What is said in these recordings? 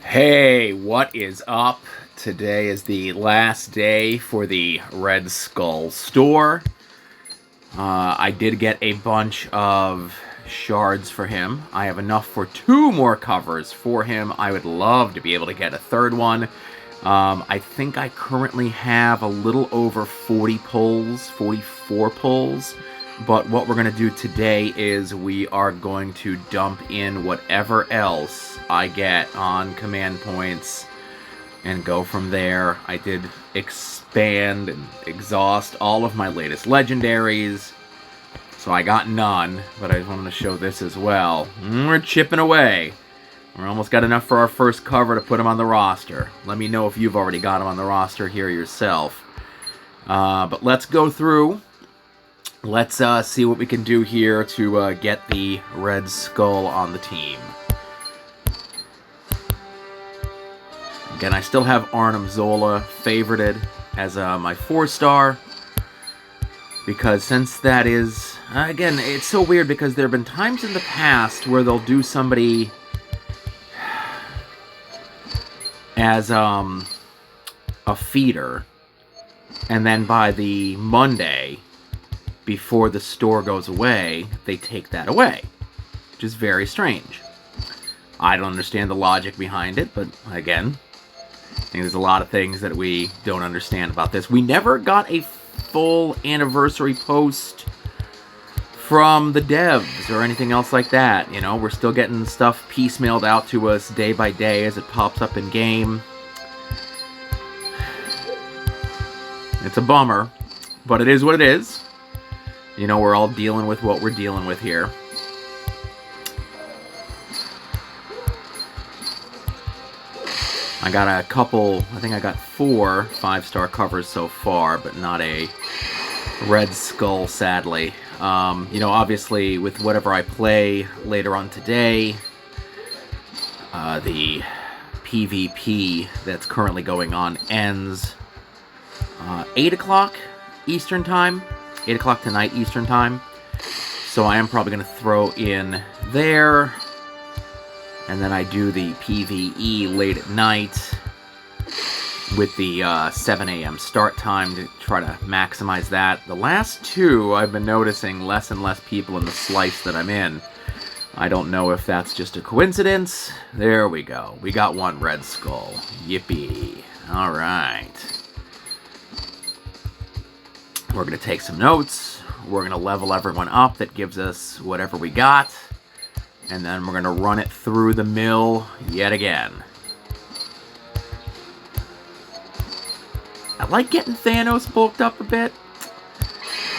Hey, what is up? Today is the last day for the Red Skull store. I did get a bunch of shards for him. I have enough for 2 more covers for him. I would love to be able to get a third one. I think I currently have a little over 40 pulls, 44 pulls. But what we're going to do today is we are going to dump in whatever else I get on command points and go from there. I did expand and exhaust all of my latest legendaries, so I got none, but I wanted to show this as well. We're chipping away. We're almost got enough for our first cover to put him on the roster. Let me know if you've already got him on the roster here yourself. But let's go through. Let's see what we can do here to get the Red Skull on the team. Again, I still have Arnim Zola favorited as my 4-star. Because since that is... again, it's so weird because there have been times in the past where they'll do somebody as a feeder. And then by the Monday, before the store goes away, they take that away. Which is very strange. I don't understand the logic behind it, but again, I think there's a lot of things that we don't understand about this. We never got a full anniversary post from the devs or anything else like that. You know, we're still getting stuff piecemealed out to us day by day as it pops up in game. It's a bummer, but it is what it is. You know, we're all dealing with what we're dealing with here. I got a couple, I think I got 4 5-star covers so far, but not a Red Skull, sadly. You know, obviously, with whatever I play later on today, the PvP that's currently going on ends 8 o'clock Eastern Time. 8 o'clock tonight Eastern Time. So I am probably going to throw in there. And then I do the PvE late at night with the 7 a.m. start time to try to maximize that. The last 2, I've been noticing less and less people in the slice that I'm in. I don't know if that's just a coincidence. There we go. We got 1 Red Skull. Yippee. All right. We're going to take some notes. We're going to level everyone up. That gives us whatever we got. And then we're going to run it through the mill yet again. I like getting Thanos bulked up a bit.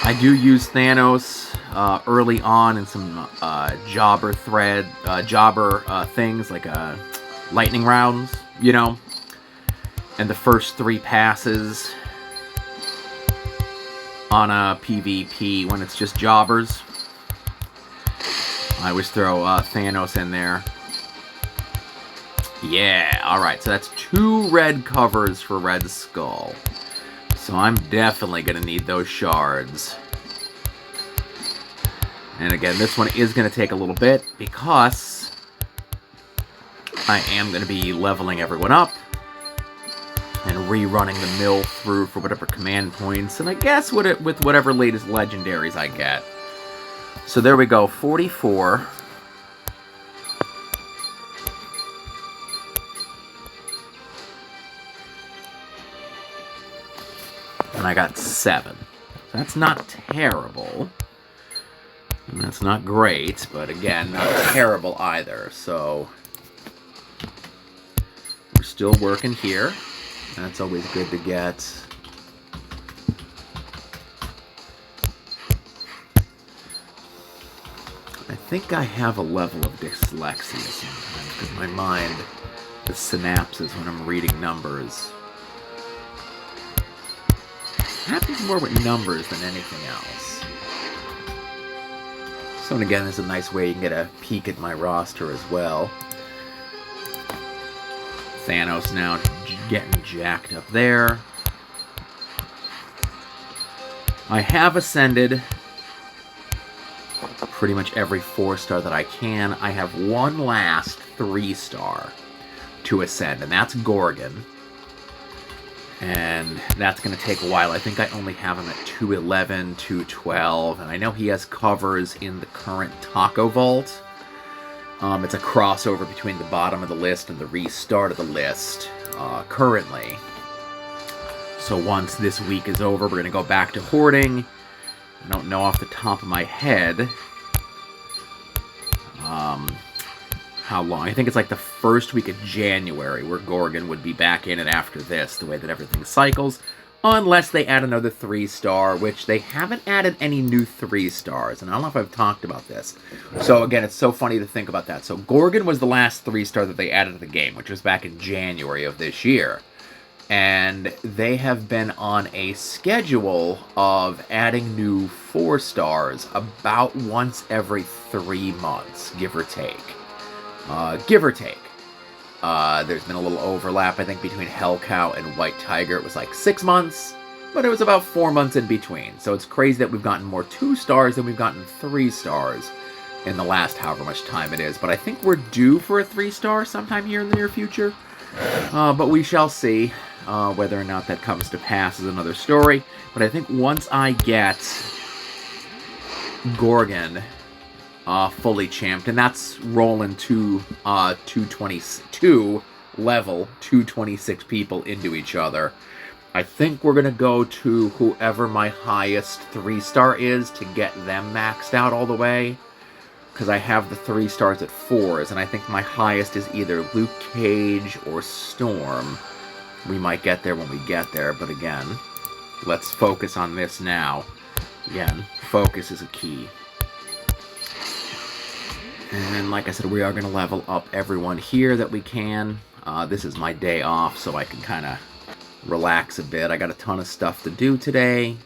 I do use Thanos early on in some jobber things like lightning rounds, you know. And the first 3 passes on a PvP when it's just jobbers. I always throw Thanos in there. Yeah, alright, so that's 2 red covers for Red Skull. So I'm definitely going to need those shards. And again, this one is going to take a little bit because I am going to be leveling everyone up and rerunning the mill through for whatever command points, and I guess with whatever latest legendaries I get. So there we go, 44. And I got 7. That's not terrible. And that's not great, but again, not terrible either. So we're still working here. That's always good to get. I think I have a level of dyslexia sometimes, because my mind, the synapses when I'm reading numbers. It happens more with numbers than anything else. So, and again, there's a nice way you can get a peek at my roster as well. Thanos now getting jacked up there. I have ascended pretty much every 4-star that I can. I have one last 3-star to ascend, and that's Gorgon. And that's going to take a while. I think I only have him at 211, 212, and I know he has covers in the current Taco Vault. It's a crossover between the bottom of the list and the restart of the list currently. So once this week is over, we're going to go back to hoarding. I don't know off the top of my head how long. I think it's like the first week of January where Gorgon would be back in, and after this, the way that everything cycles, unless they add another 3-star, which they haven't added any new 3-stars, and I don't know if I've talked about this. So again, it's so funny to think about that. So Gorgon was the last 3-star that they added to the game, which was back in January of this year. And they have been on a schedule of adding new 4-stars about once every 3 months, give or take. Give or take. There's been a little overlap, I think, between Hellcow and White Tiger. It was like 6 months, but it was about 4 months in between. So it's crazy that we've gotten more 2-stars than we've gotten 3-stars in the last however much time it is. But I think we're due for a 3-star sometime here in the near future. But we shall see. Whether or not that comes to pass is another story. But I think once I get Gorgon fully champed, and that's rolling to 222 level, 226 people into each other, I think we're going to go to whoever my highest 3-star is to get them maxed out all the way. Because I have the 3-stars at 4s, and I think my highest is either Luke Cage or Storm. We might get there when we get there, but again, let's focus on this now. Again, focus is a key. And like I said, we are going to level up everyone here that we can. This is my day off, so I can kind of relax a bit. I got a ton of stuff to do today.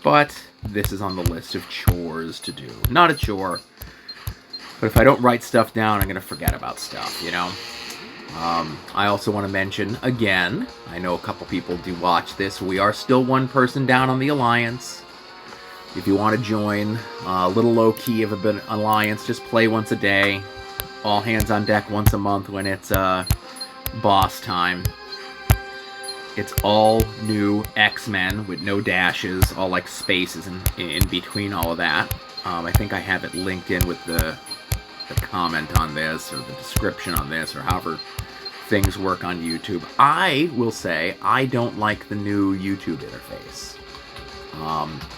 But this is on the list of chores to do. Not a chore. But if I don't write stuff down, I'm going to forget about stuff, you know? I also want to mention, again, I know a couple people do watch this. We are still one person down on the Alliance. If you want to join, a little low-key of an Alliance, just play once a day. All hands on deck once a month when it's boss time. It's all new X-Men with no dashes, all like spaces in between all of that. I think I have it linked in with the comment on this, or the description on this, or however things work on YouTube. I will say, I don't like the new YouTube interface.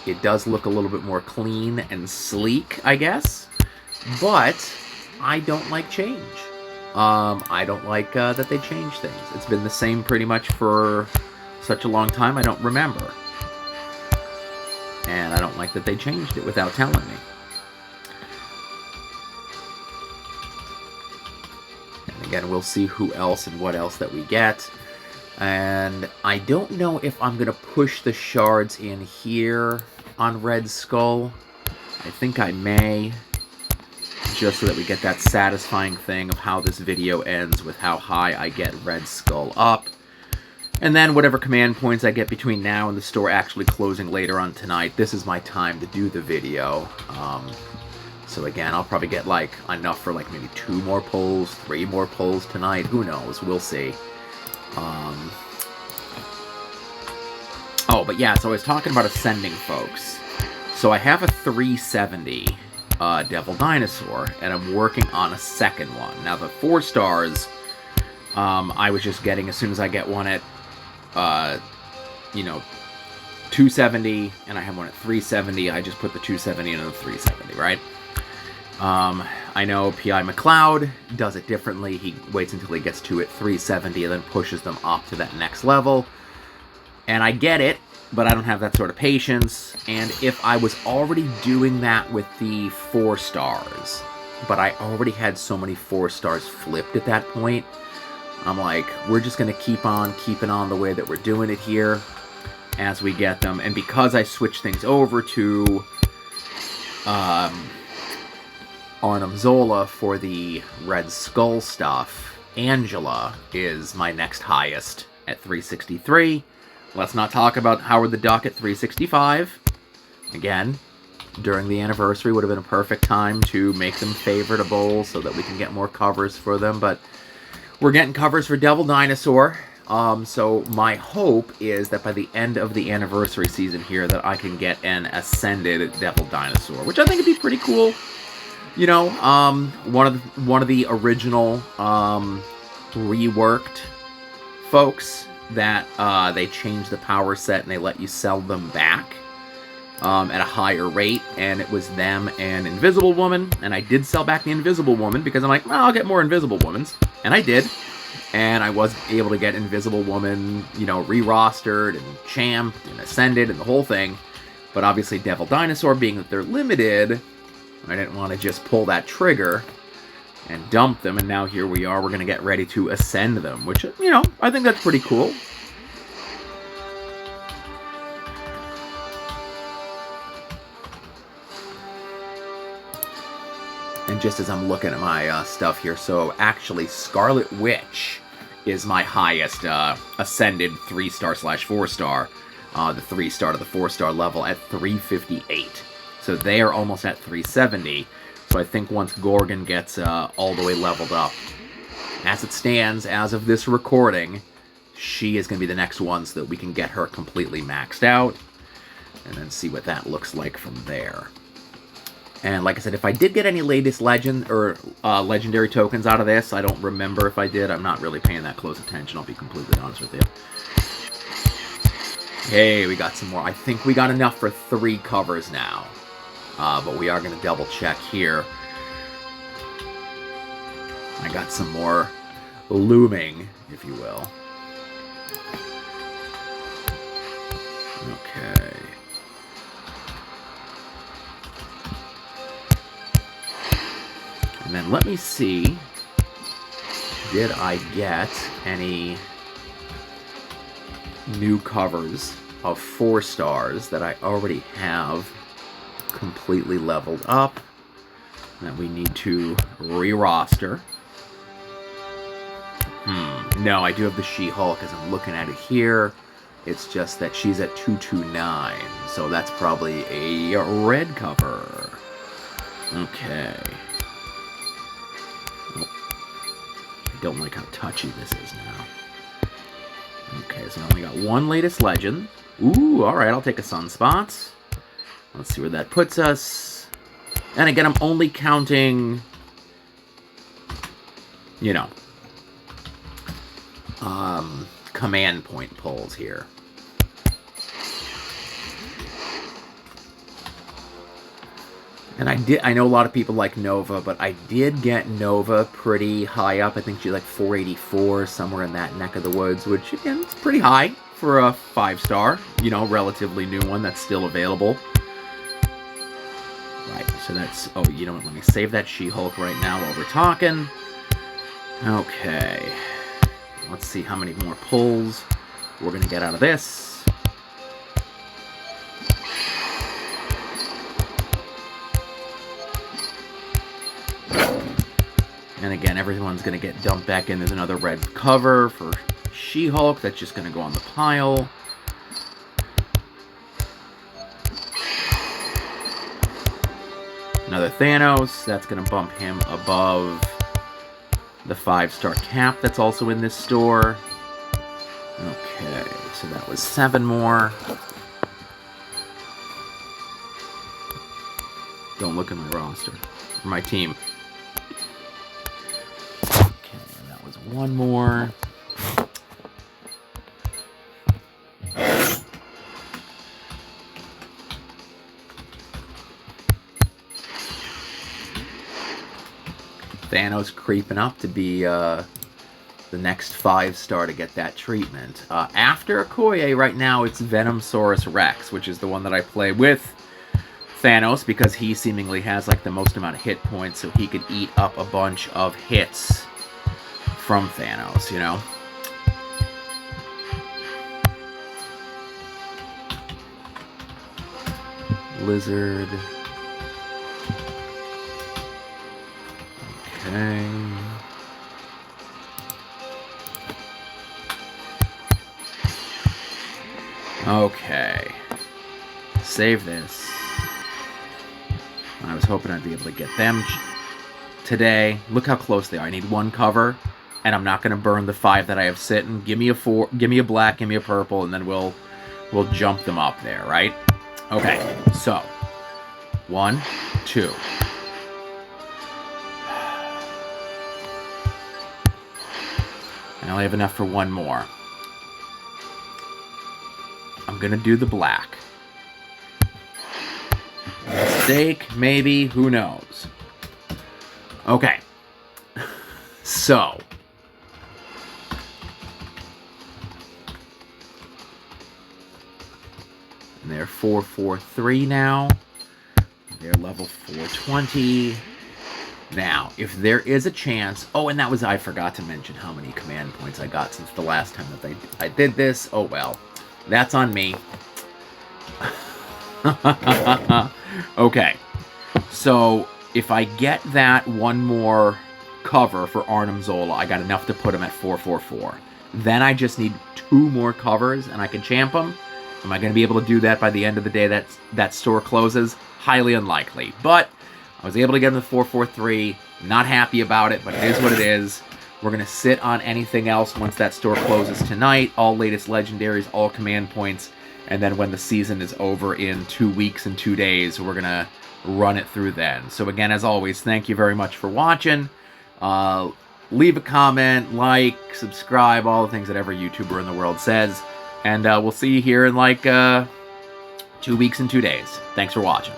It does look a little bit more clean and sleek, I guess, but I don't like change. I don't like that they change things. It's been the same pretty much for such a long time, I don't remember. And I don't like that they changed it without telling me. And again, we'll see who else and what else that we get. And I don't know if I'm going to push the shards in here on Red Skull. I think I may, just so that we get that satisfying thing of how this video ends with how high I get Red Skull up. And then whatever command points I get between now and the store actually closing later on tonight, this is my time to do the video. So again, I'll probably get like enough for like maybe 2 more pulls, 3 more pulls tonight. Who knows? We'll see. Oh, but yeah, so I was talking about ascending, folks. So I have a 370 Devil Dinosaur, and I'm working on a second one. Now, the 4-stars, I was just getting as soon as I get one at, 270, and I have one at 370, I just put the 270 into the 370, right? I know P.I. McLeod does it differently. He waits until he gets to at 370 and then pushes them up to that next level. And I get it, but I don't have that sort of patience. And if I was already doing that with the 4-stars, but I already had so many 4-stars flipped at that point, I'm like, we're just going to keep on keeping on the way that we're doing it here as we get them. And because I switched things over to Arnim Zola for the Red Skull stuff, Angela is my next highest at 363. Let's not talk about Howard the Duck at 365. Again, during the anniversary would have been a perfect time to make them favoritable so that we can get more covers for them, but we're getting covers for Devil Dinosaur. So my hope is that by the end of the anniversary season here that I can get an Ascended Devil Dinosaur, which I think would be pretty cool. You know, one of the original reworked folks that they changed the power set and they let you sell them back at a higher rate, and it was them and Invisible Woman, and I did sell back the Invisible Woman because I'm like, well, I'll get more Invisible Womans, and I did, and I was able to get Invisible Woman, you know, re-rostered and champed and ascended and the whole thing, but obviously Devil Dinosaur, being that they're limited, I didn't want to just pull that trigger and dump them, and now here we are, we're going to get ready to ascend them, which, you know, I think that's pretty cool. And just as I'm looking at my stuff here, so actually Scarlet Witch is my highest ascended 3-star/4-star, the 3-star to the 4-star level at 358. So they are almost at 370. So I think once Gorgon gets all the way leveled up, as it stands, as of this recording, she is going to be the next one so that we can get her completely maxed out, and then see what that looks like from there. And like I said, if I did get any latest legend or legendary tokens out of this, I don't remember if I did. I'm not really paying that close attention, I'll be completely honest with you. Hey, we got some more. I think we got enough for 3 covers now. But we are going to double check here. I got some more looming, if you will. Okay. And then let me see, did I get any new covers of 4 stars that I already have completely leveled up that we need to re-roster? No, I do have the She-Hulk as I'm looking at it here. It's just that she's at 229, so that's probably a red cover. Okay. I don't like how touchy this is now. Okay, so I only got 1 latest legend. Ooh, alright, I'll take a Sunspot. Let's see where that puts us. And again, I'm only counting, you know, command point pulls here. And I know a lot of people like Nova, but I did get Nova pretty high up. I think she's like 484, somewhere in that neck of the woods, which, again, is pretty high for a 5-star, you know, relatively new one that's still available. Right, so that's, oh, you know what, let me save that She-Hulk right now while we're talking. Okay, let's see how many more pulls we're going to get out of this. And again, everyone's going to get dumped back in. There's another red cover for She-Hulk that's just going to go on the pile. Another Thanos, that's going to bump him above the 5-star cap that's also in this store. Okay, so that was 7 more. Don't look at my roster, or my team. Okay, that was 1 more. Thanos creeping up to be the next 5-star to get that treatment. After Okoye, right now, it's Venomsaurus Rex, which is the one that I play with Thanos, because he seemingly has like the most amount of hit points, so he could eat up a bunch of hits from Thanos, you know? Lizard. Okay. Okay. Save this. hoping I'd be able to get them today. Look how close they are. I need one cover, and I'm not going to burn the 5 that I have sitting. Give me a 4, give me a black, give me a purple, and then we'll jump them up there, right? Okay, so 1, 2. I only have enough for one more. I'm gonna do the black. Mistake, maybe, who knows? Okay. So. And they're 443 now. They're level 420. Now, if there is a chance... Oh, and that was... I forgot to mention how many command points I got since the last time that I did this. Oh, well. That's on me. Okay. So, if I get that one more cover for Arnim Zola, I got enough to put him at 444. Then I just need 2 more covers, and I can champ them. Am I going to be able to do that by the end of the day that store closes? Highly unlikely. But... I was able to get him to 443. Not happy about it, but it is what it is. We're going to sit on anything else once that store closes tonight. All latest legendaries, all command points. And then when the season is over in 2 weeks and 2 days, we're going to run it through then. So again, as always, thank you very much for watching. Leave a comment, like, subscribe, all the things that every YouTuber in the world says. And we'll see you here in like 2 weeks and 2 days. Thanks for watching.